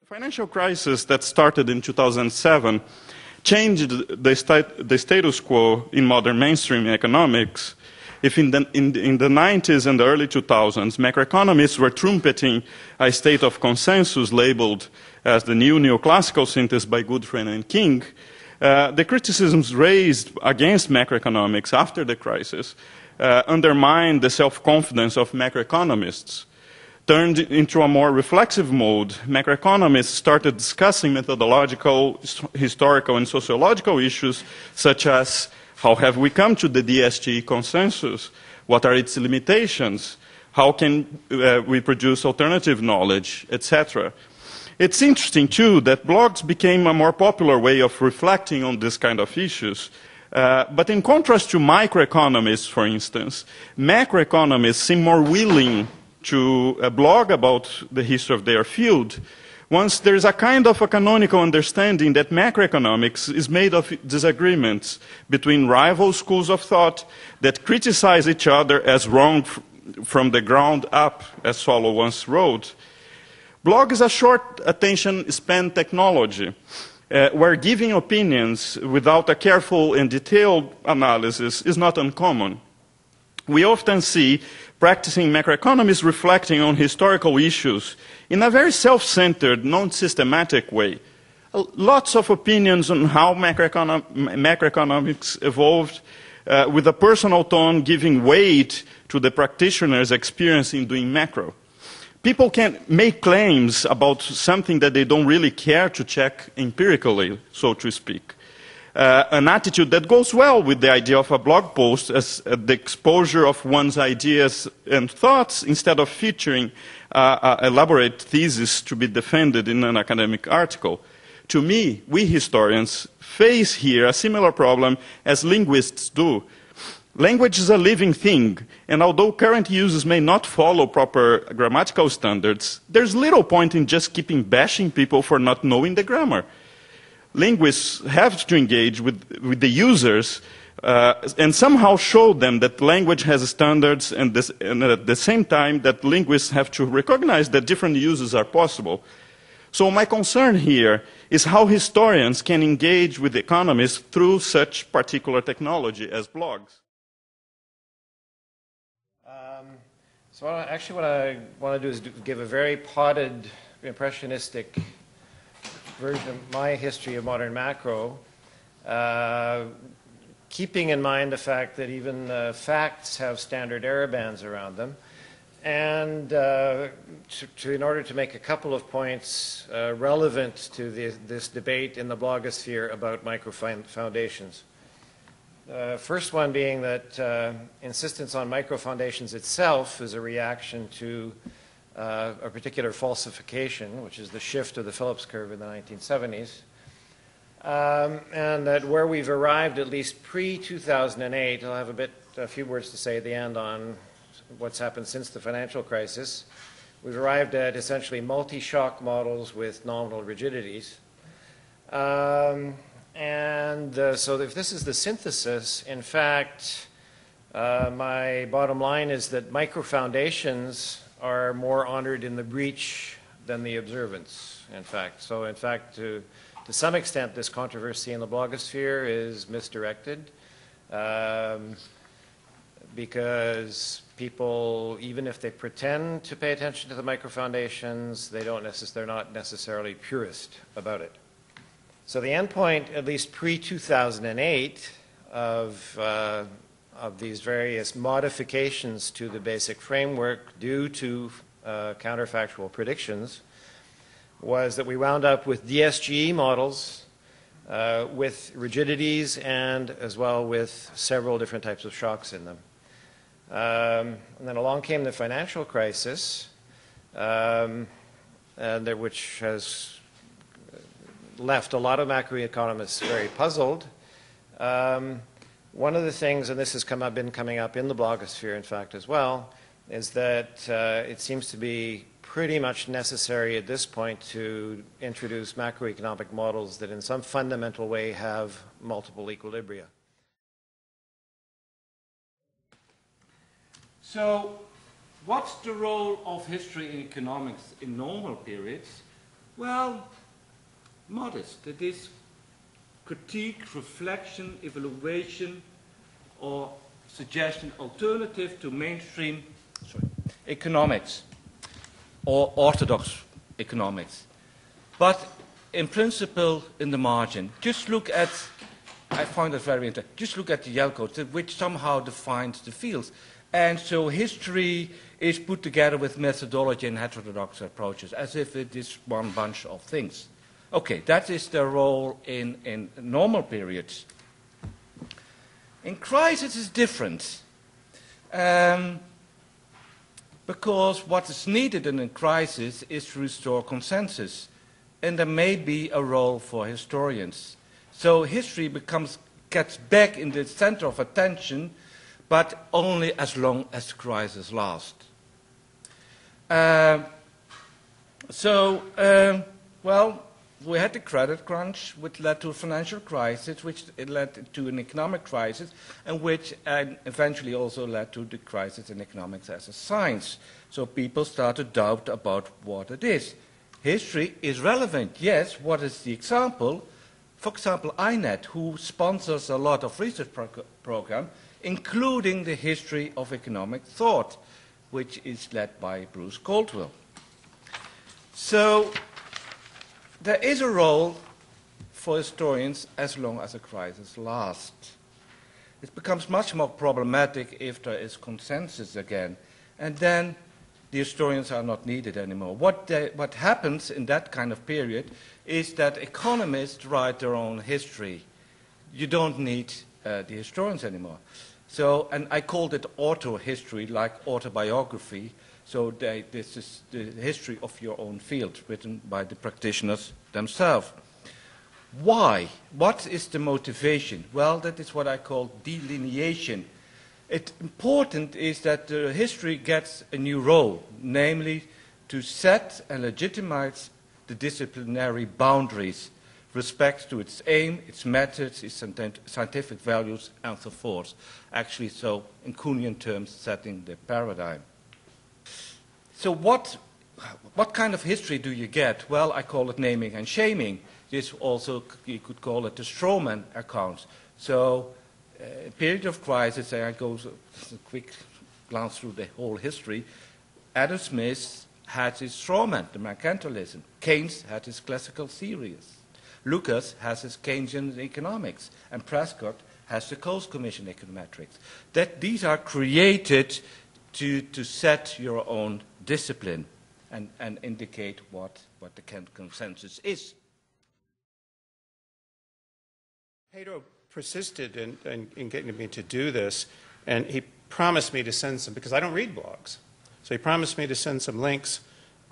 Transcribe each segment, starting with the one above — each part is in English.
financial crisis that started in 2007 changed the status quo in modern mainstream economics. If in the 90s and the early 2000s, macroeconomists were trumpeting a state of consensus labeled as the new neoclassical synthesis by Goodfriend and King, the criticisms raised against macroeconomics after the crisis undermined the self-confidence of macroeconomists. Turned into a more reflexive mode, macroeconomists started discussing methodological, historical, and sociological issues such as how have we come to the DSGE consensus, what are its limitations, how can we produce alternative knowledge, etc. It's interesting, too, that blogs became a more popular way of reflecting on this kind of issues. But in contrast to microeconomists, for instance, macroeconomists seem more willing to blog about the history of their field, once there is a kind of a canonical understanding that macroeconomics is made of disagreements between rival schools of thought that criticize each other as wrong from the ground up, as Swallow once wrote. Blog is a short attention span technology, where giving opinions without a careful and detailed analysis is not uncommon. We often see practicing macroeconomists reflecting on historical issues in a very self-centered, non-systematic way. Lots of opinions on how macroeconomics evolved, with a personal tone giving weight to the practitioner's experience in doing macro. People can make claims about something that they don't really care to check empirically, so to speak. An attitude that goes well with the idea of a blog post as the exposure of one's ideas and thoughts instead of featuring elaborate thesis to be defended in an academic article. To me, we historians face here a similar problem as linguists do. Language is a living thing, and although current uses may not follow proper grammatical standards, there's little point in just keeping bashing people for not knowing the grammar. Linguists have to engage with the users and somehow show them that language has standards, and at the same time that linguists have to recognize that different uses are possible. So my concern here is how historians can engage with economists through such particular technology as blogs. So actually what I want to do is give a very potted, impressionistic version of my history of modern macro, keeping in mind the fact that even facts have standard error bands around them, and in order to make a couple of points relevant to this debate in the blogosphere about micro foundations. First one being that insistence on micro foundations itself is a reaction to a particular falsification, which is the shift of the Phillips curve in the 1970s, and that where we've arrived, at least pre-2008, I'll have a few words to say at the end on what's happened since the financial crisis. We've arrived at essentially multi-shock models with nominal rigidities. So if this is the synthesis, in fact, my bottom line is that micro foundations are more honored in the breach than the observance, in fact. So, in fact, to some extent, this controversy in the blogosphere is misdirected because people, even if they pretend to pay attention to the micro foundations, they're not necessarily purist about it. So the endpoint, at least pre-2008, of these various modifications to the basic framework due to counterfactual predictions was that we wound up with DSGE models with rigidities and as well with several different types of shocks in them. And then along came the financial crisis, which has left a lot of macroeconomists very puzzled. One of the things, and this has been coming up in the blogosphere, in fact, as well, is that it seems to be pretty much necessary at this point to introduce macroeconomic models that in some fundamental way have multiple equilibria. So, what's the role of history in economics in normal periods? Well, modest. It is critique, reflection, evaluation, or suggestion, alternative to mainstream economics or orthodox economics. But in principle, in the margin, just look at, I find it very interesting, just look at the yellow codes, which somehow defines the fields. And so history is put together with methodology and heterodox approaches, as if it is one bunch of things. Okay, that is the role in normal periods. In crisis is different, because what is needed in a crisis is to restore consensus, and there may be a role for historians. So history gets back in the center of attention, but only as long as the crisis lasts. Well, we had the credit crunch, which led to a financial crisis, which led to an economic crisis, and which eventually also led to the crisis in economics as a science. So people start to doubt about what it is. History is relevant, yes. What is the example? For example, INET, who sponsors a lot of research programs, including the history of economic thought, which is led by Bruce Caldwell. So there is a role for historians as long as a crisis lasts. It becomes much more problematic if there is consensus again, and then the historians are not needed anymore. What happens in that kind of period is that economists write their own history. You don't need the historians anymore. So, and I called it auto-history, like autobiography. So this is the history of your own field, written by the practitioners themselves. Why? What is the motivation? Well, that is what I call delineation. Important is that the history gets a new role, namely to set and legitimize the disciplinary boundaries, respect to its aim, its methods, its scientific values, and so forth. Actually, so in Kuhnian terms, setting the paradigm. So what kind of history do you get? Well, I call it naming and shaming. This also, you could call it the strawman account. So a period of crisis, and I go a quick glance through the whole history. Adam Smith had his strawman, the mercantilism. Keynes had his classical theories. Lucas has his Keynesian economics, and Prescott has the Coles Commission econometrics. These are created to set your own discipline and indicate what the consensus is. Pedro persisted in getting me to do this, and he promised me to send some, because I don't read blogs, so he promised me to send some links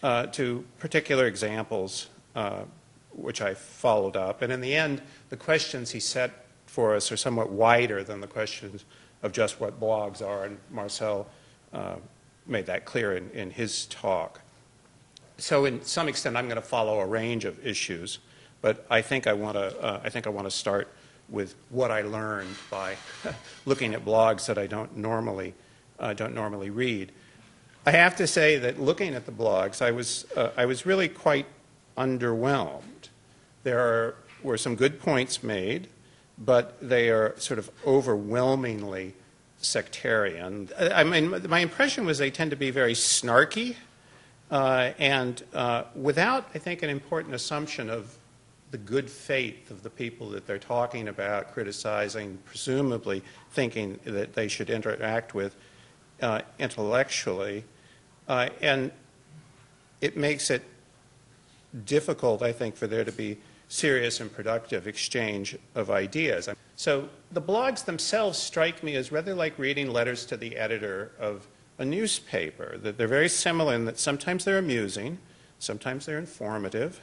to particular examples, which I followed up. And in the end, the questions he set for us are somewhat wider than the questions of just what blogs are, and Marcel made that clear in his talk. So in some extent, I'm going to follow a range of issues, but I think I want to start with what I learned by looking at blogs that I don't normally read. I have to say that looking at the blogs, I was really quite underwhelmed. There were some good points made, but they are sort of overwhelmingly sectarian. I mean, my impression was they tend to be very snarky and without, I think, an important assumption of the good faith of the people that they're talking about, criticizing, presumably thinking that they should interact with intellectually. And it makes it difficult, I think, for there to be serious and productive exchange of ideas. So the blogs themselves strike me as rather like reading letters to the editor of a newspaper, that they're very similar in that sometimes they're amusing, sometimes they're informative,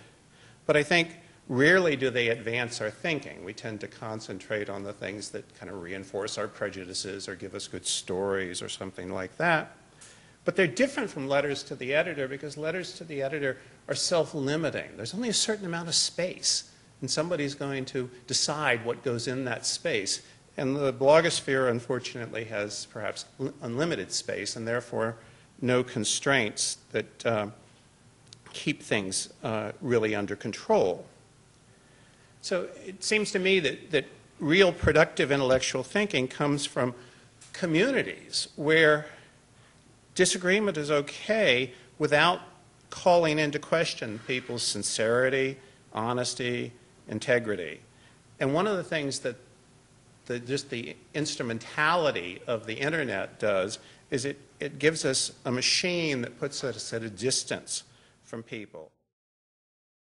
but I think rarely do they advance our thinking. We tend to concentrate on the things that kind of reinforce our prejudices or give us good stories or something like that. But they're different from letters to the editor because letters to the editor are self-limiting. There's only a certain amount of space, and somebody's going to decide what goes in that space. And the blogosphere, unfortunately, has perhaps unlimited space and therefore no constraints that keep things really under control. So it seems to me that real productive intellectual thinking comes from communities where disagreement is okay without calling into question people's sincerity, honesty, integrity. And one of the things that just the instrumentality of the internet does is it gives us a machine that puts us at a distance from people.